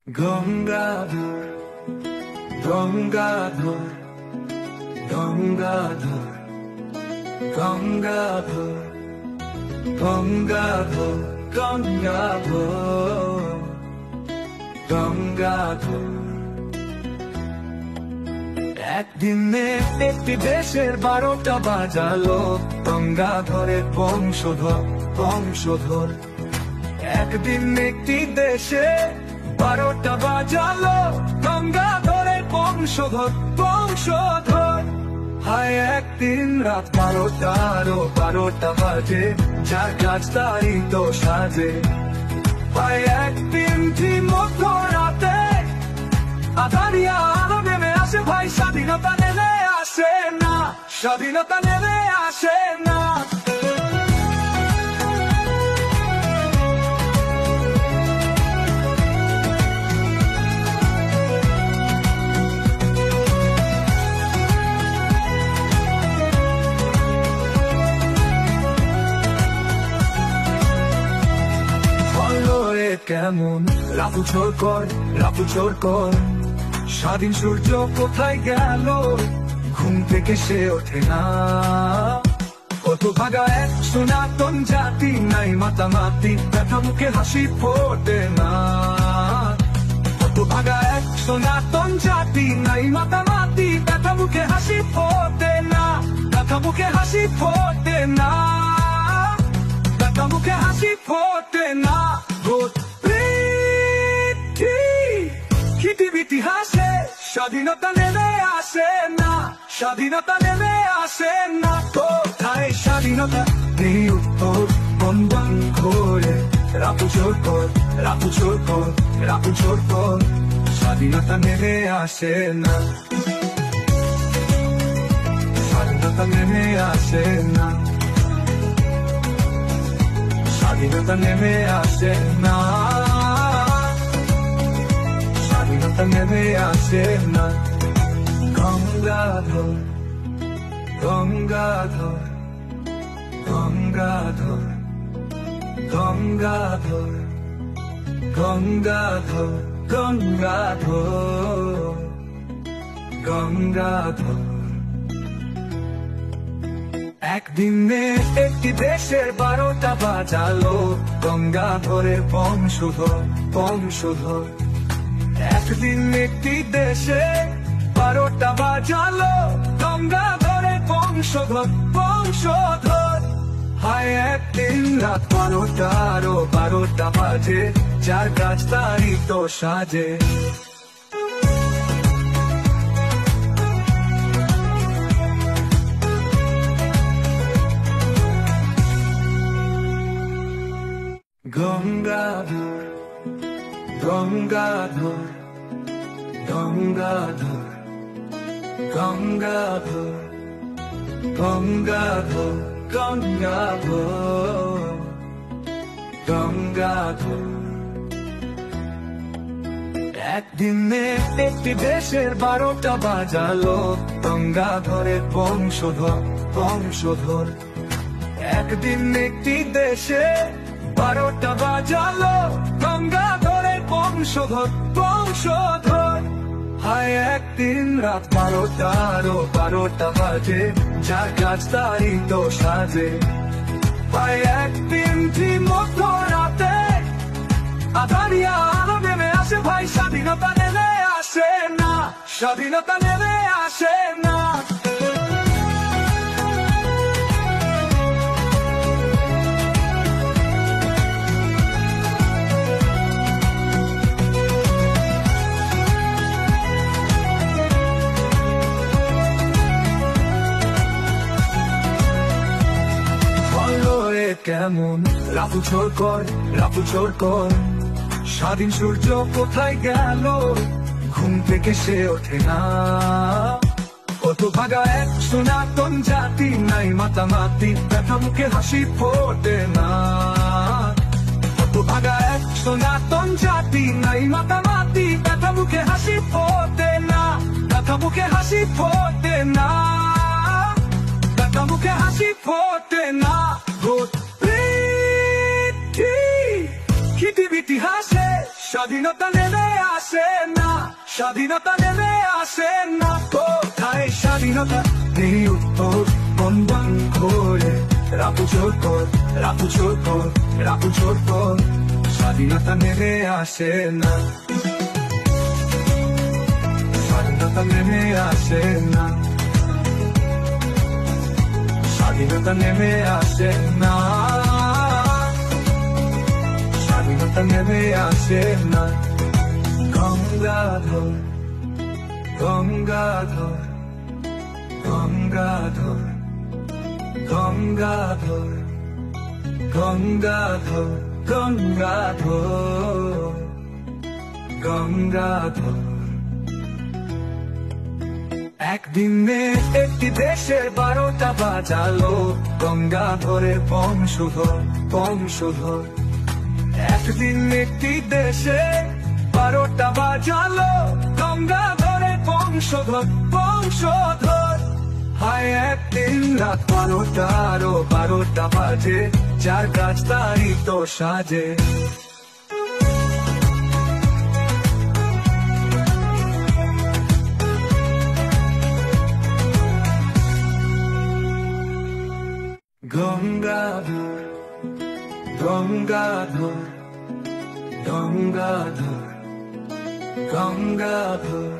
গঙ্গাধর গঙ্গাধর গঙ্গাধর গঙ্গাধর গঙ্গাধর গঙ্গাধর গঙ্গাধর। একদিনে একটি দেশের 12টা বাজালো গঙ্গাধরের বংশধর বংশধর। একদিন একটি দেশে 12টা বাজালো গঙ্গাধরের বংশধর বংশধর। হায় একদিন রাত 12টা বাজে, যার কাজ তারই তো সাজে। হায় একদিন ঠিক মধ্যরাতে আধারিয়া আলো নেমে আসে, ভাই স্বাধীনতা নেমে আসে না, স্বাধীনতা নেমে আসে না। কেমন রাফু চোর কর, রাফু চোর কর। স্বাধীন সূর্য কোথায় গেল, ঘুম থেকে সে ওঠে না। কত ভাগা এক সনাতন জাতি, নাই মাতামাতি, ব্যথা মুখে হাসি ফোটে না। কত ভাগা এক সনাতন জাতি, নাই মাতামাতি, ব্যথা মুখে হাসি ফোটে না, ব্যথা মুখে হাসি ফোটে না, ব্যথা মুখে হাসি ফোটে না। ইতিহাসে স্বাধীনতা নেমে আসে না, স্বাধীনতা নেমে আসে না। কোথায় স্বাধীনতা নেই উত্তর, বন বন ঘোরে রাফু চোর কর, রাফু চোর কর, রাফু চোর কর। স্বাধীনতা নেমে আসে না, স্বাধীনতা নেমে আসে না, স্বাধীনতা নেমে আসে না, স্বাধীনতা নেমে আসে না। গঙ্গাধর গঙ্গাধর গঙ্গাধর গঙ্গাধর গঙ্গাধর গঙ্গাধর গঙ্গাধর। একদিনে একটি দেশের 12টা বাজালো গঙ্গাধরের বংশধর বংশধর। একদিন একটি দেশে 12টা বাজালো গঙ্গাধরের বংশধর বংশধর। হায় একদিন রাত 12টা বাজে, যার কাজ তারই তো সাজে। গঙ্গাধর গঙ্গাধর গঙ্গাধর গঙ্গাধর গঙ্গাধর গঙ্গাধর গঙ্গাধর। একদিনে একটি দেশের 12টা বাজালো গঙ্গাধরের বংশধর বংশধর। একদিন একটি দেশে 12টা বাজালো গঙ্গাধরের বংশধর বংশধর। হায় একদিন রাত 12টা বাজে, যার কাজ তারই তো সাজে। হায় একদিন ঠিক মধ্যরাতে আধারিয়া আলো নেমে আসে, ভাই স্বাধীনতা নেমে আসে না, স্বাধীনতা নেমে আসে না। কেমন রাফু চোর কর, রাফু চোর কর। স্বাধীন সূর্য কোথায় গেল, ঘুম থেকে সে ওঠে না। কত ভাগা এক সনাতন জাতি, নাই মাতামাতি, ব্যথা মুখে হাসি ফোটে না। কত ভাগা এক সনাতন জাতি, নাই মাতামাতি, ব্যথা মুখে হাসি ফোটে না, ব্যথা মুখে হাসি ফোটে না, ব্যথা মুখে হাসি ফোটে না। ইতিহাসে স্বাধীনতা নেমে আসে না, স্বাধীনতা নেমে আসে না। কোথায় স্বাধীনতা নেই উত্তর, মন বন করে রাপু চোর কর, রাপু চোর কর, রাপু চোর কর। স্বাধীনতা নেমে আসে না, স্বাধীনতা নেমে আসে না, স্বাধীনতা নেমে আসে না, স্বাধীনতা নেমে আসে না। গঙ্গাধর, গঙ্গাধর, গঙ্গাধর, গঙ্গাধর, গঙ্গাধর, গঙ্গাধর, গঙ্গাধর। একদিনে একটি দেশের 12টা বাজালো গঙ্গাধরের বংশধর, বংশধর। একদিন একটি দেশে 12টা বাজালো গঙ্গাধরের বংশধর, বংশধর। হায় একদিন রাত 12টা বাজে, যার কাজ তারই তো সাজে। গঙ্গাধর, গঙ্গাধর, গঙ্গাধর, গঙ্গাধর,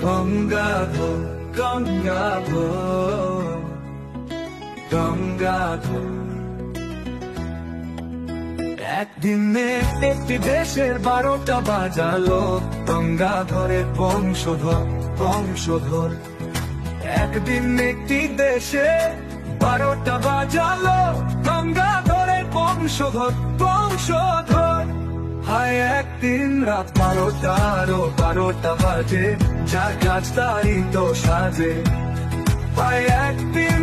গঙ্গাধর, গঙ্গাধর, গঙ্গাধর। একদিনে একটি দেশের 12টা বাজালো গঙ্গাধরের বংশধর, বংশধর। একদিন একটি দেশে 12টা বাজালো গঙ্গাধরের বংশধর, বংশধর। হায় একদিন রাত 12টা বাজে, যার কাজ তারই তো সাজে। হায় একদিন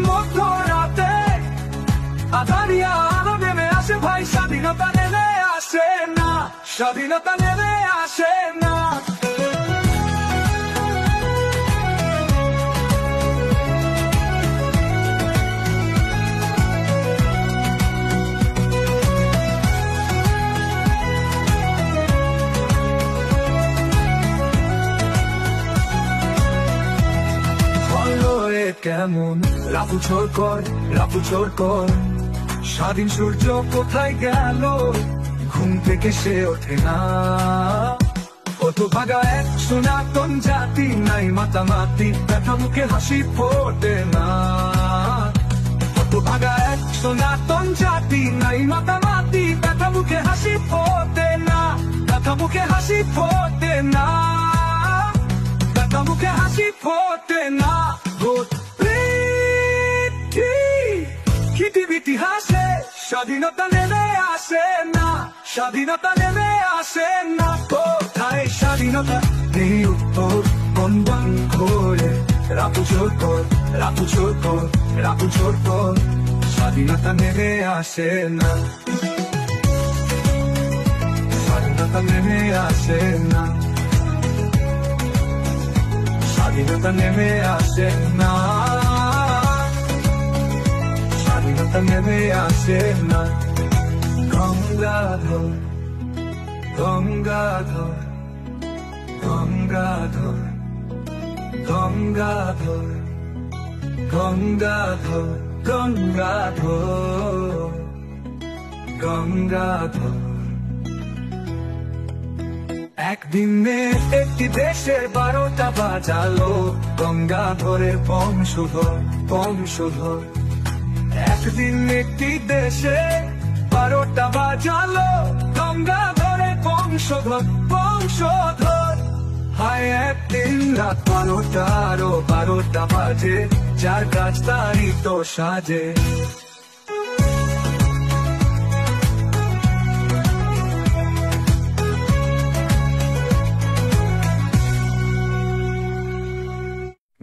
মধ্যরাতে আধারিয়া আলো নেমে আসে, ভাই স্বাধীনতা নেমে আসে না, স্বাধীনতা নেমে আসে না। কেমন রাপু চোর কর, রাপু চোর কর। স্বাধীন সূর্য কোথায় গেল, ঘুম থেকে সে ওঠে না। কত ভাগা এক সনাতন জাতি, নাই মাতামাতি, ব্যথা মুখে হাসি ফোটে না। কত ভাগা এক সনাতন জাতি, নাই মাতামাতি, ব্যথা মুখে হাসি ফোটে না, ব্যথা মুখে হাসি ফোটে না, ব্যথা মুখে হাসি ফোটে না। ইতিহাসে স্বাধীনতা নেমে আসে না, স্বাধীনতা নেমে আসে না। কোথায় স্বাধীনতা নেই উত্তর, মন বন করে রাপু চোর কর, রাপু চোর কর, রাপু চোর কর। স্বাধীনতা নেমে আসে না, স্বাধীনতা নেমে আসে না, স্বাধীনতা নেমে আসে না, স্বাধীনতা নেমে আসে না। গঙ্গাধর, গঙ্গাধর, গঙ্গাধর, গঙ্গাধর, গঙ্গাধর, গঙ্গাধর, গঙ্গাধর। একদিনে একটি দেশের 12টা বাজালো গঙ্গাধরের বংশধর, বংশধর। একদিন একটি দেশে 12টা বাজালো গঙ্গাধরের বংশধর, বংশধর। হায় একদিন রাত 12টা বাজে, যার কাজ তারই তো সাজে।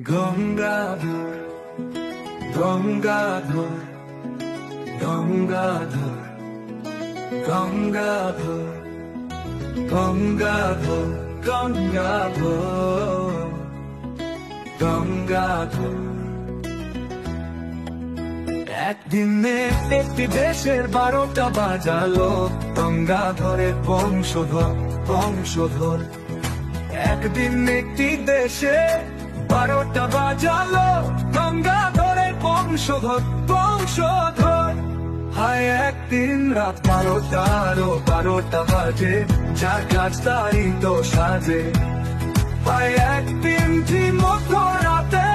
গঙ্গাধর, গঙ্গাধর, গঙ্গাধর, গঙ্গাধর, গঙ্গাধর, গঙ্গাধর, গঙ্গাধর। একদিনে একটি দেশের 12টা বাজালো গঙ্গাধরের বংশধর। একদিন একটি দেশে 12টা বাজালো গঙ্গাধরের বংশধর। হায় একদিন রাত 12টা বাজে, যার কাজ তারই তো সাজে। হায় একদিন মধ্যরাতে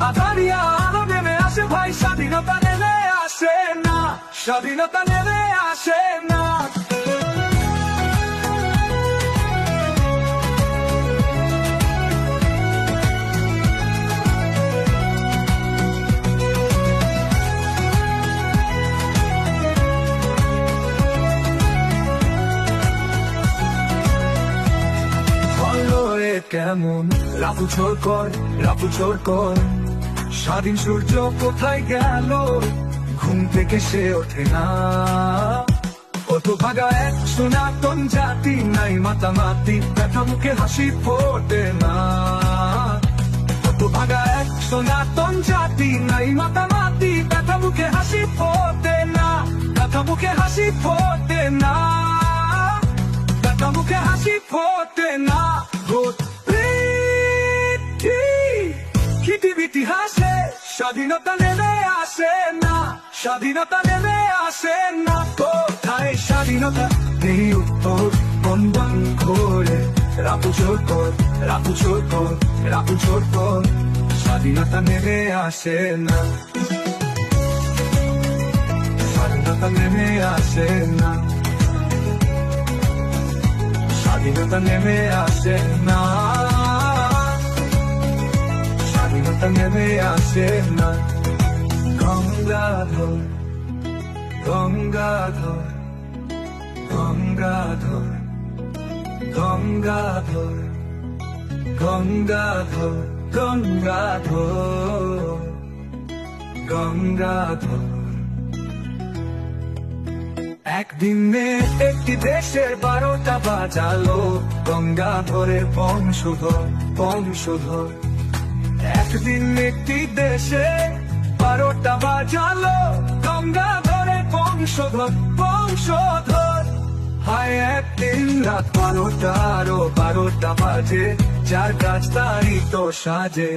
আধারিয়া আলো নেমে আসে ভাই, স্বাধীনতা নেমে আসে না, স্বাধীনতা নেমে আসে না। কেমন রাফু ছোড় কর, স্বাধীন সূর্য কোথায় গেল, ঘুম থেকে সে ওঠে না। কত ভাগা এক সনাতন জাতি, নাই মাতামাতি, ব্যথা মুখে হাসি ফোটে না। কত ভাগা এক সনাতন জাতি, নাই মাতামাতি, ব্যথা মুখে হাসি ফোটে না, ব্যথা মুখে হাসি ফোটে না, ব্যথা মুখে হাসি ফোটে না। ইতিহাসে স্বাধীনতা নেমে আসে না, স্বাধীনতা নেমে আসে না। কোথায় স্বাধীনতা নেই উত্তর, বন্ধন করে রাফু ছোড় কর, স্বাধীনতা নেমে আসে না, স্বাধীনতা নেমে আসে না, স্বাধীনতা নেমে আসে না, স্বাধীনতা নেমে আসে না। গঙ্গাধর গঙ্গাধর গঙ্গাধর গঙ্গাধর গঙ্গাধর গঙ্গাধর গঙ্গাধর। একদিনে একটি দেশের 12টা বাজালো গঙ্গাধরের বংশধর। একদিন একটি দেশে 12টা বাজালো গঙ্গাধরের বংশধর। হায় একদিন রাত 12টা বাজে, যার কাজ তারই তো সাজে।